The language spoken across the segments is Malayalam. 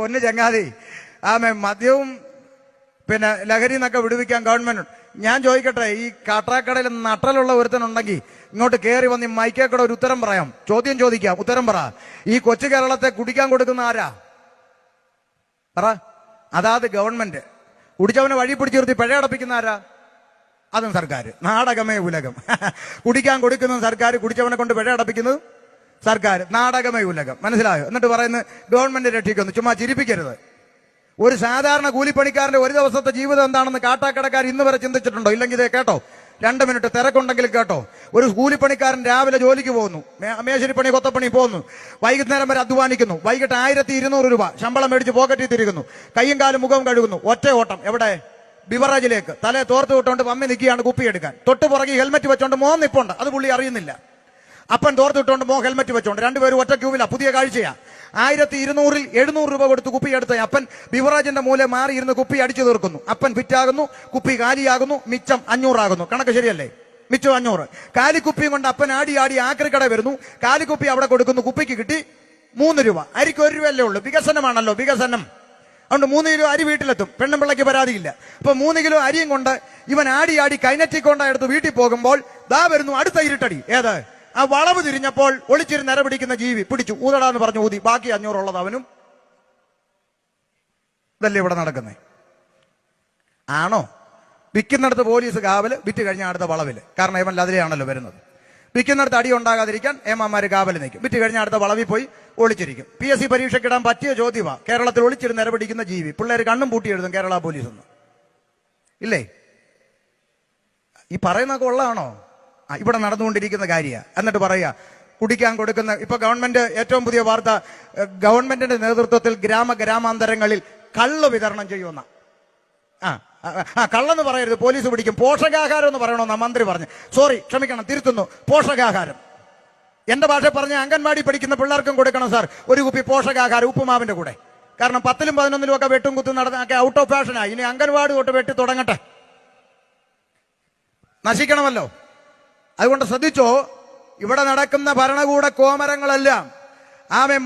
പൊന്നു ചങ്ങാതി മദ്യവും പിന്നെ ലഹരി എന്നൊക്കെ വിടുവിക്കാൻ ഗവൺമെന്റ്. ഞാൻ ചോദിക്കട്ടെ, ഈ കാട്ടാക്കടയിൽ നട്ടലുള്ള ഒരുത്തനുണ്ടെങ്കിൽ ഇങ്ങോട്ട് കയറി വന്ന് മൈക്കേക്കൂടെ ഒരു ഉത്തരം പറയാം, ചോദ്യം ചോദിക്കാം, ഉത്തരം പറ. ഈ കൊച്ചു കേരളത്തെ കുടിക്കാൻ കൊടുക്കുന്ന ആരാ പറ? അതാത് ഗവൺമെന്റ്. കുടിച്ചവനെ വഴി പിടിച്ചു നിർത്തി പിഴ അടപ്പിക്കുന്ന ആരാ? അതും സർക്കാർ. നാടകമേ ഉലകം. കുടിക്കാൻ കൊടുക്കുന്നത് സർക്കാർ, കുടിച്ചവനെ കൊണ്ട് പിഴ അടപ്പിക്കുന്നത് സർക്കാർ. നാടകമേ ഉലകം. മനസ്സിലായോ? എന്നിട്ട് പറയുന്നത് ഗവൺമെന്റ് രക്ഷിക്കുന്നു. ചുമ്മാ ചിരിപ്പിക്കരുത്. ഒരു സാധാരണ കൂലിപ്പണിക്കാരന്റെ ഒരു ദിവസത്തെ ജീവിതം എന്താണെന്ന് കാട്ടാക്കടക്കാർ ഇന്ന് വരെ ചിന്തിച്ചിട്ടുണ്ടോ? ഇല്ലെങ്കിൽ ഇതേ കേട്ടോ, 2 മിനിറ്റ് തിരക്കുണ്ടെങ്കിൽ കേട്ടോ. ഒരു കൂലിപ്പണിക്കാരൻ രാവിലെ ജോലിക്ക് പോകുന്നു, മേശരിപ്പണി കൊത്തപ്പണി പോകുന്നു, വൈകുന്നേരം വരെ അധ്വാനിക്കുന്നു, വൈകിട്ട് 1200 രൂപ ശമ്പളം മേടിച്ച് പോക്കറ്റിൽ തിരികുന്നു, കയ്യും കാലും മുഖവും കഴുകുന്നു, ഒറ്റ ഓട്ടം എവിടെ? ബിവറേജിലേക്ക്. തലേ തോർത്ത് വിട്ടുകൊണ്ട് പമ്മി നിൽക്കുകയാണ് കുപ്പിയെടുക്കാൻ. തൊട്ട് പുറകെ ഹെൽമെറ്റ് വെച്ചോണ്ട് മോൻ നിപ്പുണ്ട്, അത് പുള്ളി അറിയുന്നില്ല. അപ്പൻ തോർത്ത് വിട്ടുകൊണ്ട് മോ ഹെൽമെറ്റ് വെച്ചോണ്ട്, രണ്ടുപേരും ഒറ്റ ക്യൂവില. പുതിയ കാഴ്ചയാ. 1200-ൽ 700 രൂപ കൊടുത്ത് കുപ്പി എടുത്ത അപ്പൻ ബിവറേജിന്റെ മൂല മാറി ഇരുന്ന് കുപ്പി അടിച്ചു തീർക്കുന്നു. അപ്പൻ ഫിറ്റാകുന്നു, കുപ്പി കാലിയാകുന്നു, മിച്ചം 500 ആകുന്നു. കണക്ക് ശരിയല്ലേ? മിച്ചം 500. കാലിക്കുപ്പിയും കൊണ്ട് അപ്പൻ ആടി ആക്രിക്കട വരുന്നു, കാലിക്കുപ്പി അവിടെ കൊടുക്കുന്നു, കുപ്പിക്ക് കിട്ടി 3 രൂപ. അരിക്ക് 1 രൂപയല്ലേ ഉള്ളൂ. വികസനമാണല്ലോ, വികസനം. അതുകൊണ്ട് 3 കിലോ അരി വീട്ടിലെത്തും. പെണ്ണുമ്പിള്ളയ്ക്ക് പരാതിയില്ല. അപ്പൊ 3 കിലോ അരിയും കൊണ്ട് ഇവൻ ആടി കൈനറ്റിക് കൊണ്ടെടുത്ത് വീട്ടിൽ പോകുമ്പോൾ ദാ വരുന്നു അടുത്ത ഇരുട്ടടി. ഏത്? ആ വളവ് തിരിഞ്ഞപ്പോൾ ഒളിച്ചിരുന്ന് നിര പിടിക്കുന്ന ജീവി പിടിച്ചു, ഊതടാന്ന് പറഞ്ഞു ഊതി. ബാക്കി 500 ഉള്ളത് അവനും. ഇതല്ലേ ഇവിടെ നടക്കുന്നേ? ആണോ? വിൽക്കുന്നിടത്ത് പോലീസ് കാവല്, വിറ്റ് കഴിഞ്ഞാൽ അടുത്ത വളവില്. കാരണം ഏമൻ അതിലെയാണല്ലോ വരുന്നത്. വിൽക്കുന്നിടത്ത് അടി ഉണ്ടാകാതിരിക്കാൻ ഏമാന്മാര് കാവല് നിൽക്കും. വിറ്റ് കഴിഞ്ഞാൽ അടുത്ത വളവിൽ പോയി ഒളിച്ചിരിക്കും. PSC പരീക്ഷയ്ക്ക് ഇടാൻ പറ്റിയ ചോദ്യമാ, കേരളത്തിൽ ഒളിച്ചിരുന്ന് നിര പിടിക്കുന്ന ജീവി. പിള്ളേർ കണ്ണും പൂട്ടി എഴുതും കേരള പോലീസ് എന്ന്. ഇല്ലേ? ഈ പറയുന്നതൊക്കെ ഉള്ളതാണോ? ഇവിടെ നടന്നുകൊണ്ടിരിക്കുന്ന കാര്യമാണ്. എന്നിട്ട് പറയാ കുടിക്കാൻ കൊടുക്കുന്ന. ഇപ്പൊ ഗവൺമെന്റ് ഏറ്റവും പുതിയ വാർത്ത, ഗവൺമെന്റിന്റെ നേതൃത്വത്തിൽ ഗ്രാമാന്തരങ്ങളിൽ കള്ള് വിതരണം ചെയ്യുമെന്ന. കള്ളെന്ന് പറയരുത്, പോലീസ് പിടിക്കും. പോഷകാഹാരം എന്ന് പറയണമെന്നാ മന്ത്രി പറഞ്ഞു. സോറി, ക്ഷമിക്കണം, തിരുത്തുന്നു. പോഷകാഹാരം. എന്റെ ഭാഷ പറഞ്ഞ അംഗൻവാടി പഠിക്കുന്ന പിള്ളേർക്കും കൊടുക്കണം സാർ ഒരു കുപ്പി പോഷകാഹാരം ഉപ്പുമാവിന്റെ കൂടെ. കാരണം 10-ലും 11-ലും ഒക്കെ വെട്ടും കുത്തും നടന്നൊക്കെ ഔട്ട് ഓഫ് ഫാഷനായി. ഇനി അംഗൻവാടി തൊട്ട് വെട്ടി തുടങ്ങട്ടെ. നശിക്കണമല്ലോ. അതുകൊണ്ട് ശ്രദ്ധിച്ചോ, ഇവിടെ നടക്കുന്ന ഭരണകൂട കോമരങ്ങളെല്ലാം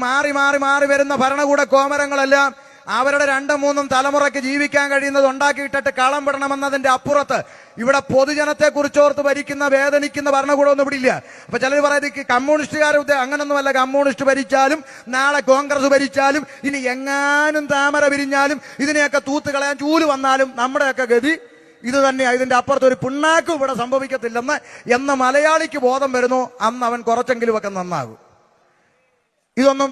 മാറി മാറി മാറി വരുന്ന ഭരണകൂട കോമരങ്ങളെല്ലാം അവരുടെ 2-3 തലമുറയ്ക്ക് ജീവിക്കാൻ കഴിയുന്നത് ഉണ്ടാക്കിയിട്ടിട്ട് കളം വിടണമെന്നതിന്റെ അപ്പുറത്ത് ഇവിടെ പൊതുജനത്തെ കുറിച്ചോർത്ത് ഭരിക്കുന്ന വേദനിക്കുന്ന ഭരണകൂടമൊന്നും ഇവിടെ ഇല്ല. അപ്പൊ ചിലർ പറയുന്നത് കമ്മ്യൂണിസ്റ്റുകാർ അങ്ങനൊന്നുമല്ല. കമ്മ്യൂണിസ്റ്റ് ഭരിച്ചാലും നാളെ കോൺഗ്രസ് ഭരിച്ചാലും ഇനി എങ്ങാനും താമര വിരിഞ്ഞാലും ഇതിനെയൊക്കെ തൂത്ത് കളയാൻ ചൂല് വന്നാലും നമ്മുടെയൊക്കെ ഗതി ഇത് തന്നെയാ. ഇതിന്റെ അപ്പുറത്ത് ഒരു പിണ്ണാക്കും ഇവിടെ സംഭവിക്കത്തില്ലെന്ന് മലയാളിക്ക് ബോധം വരുന്നു, അന്ന് അവൻ കുറച്ചെങ്കിലും ഒക്കെ നന്നാകും. ഇതൊന്നും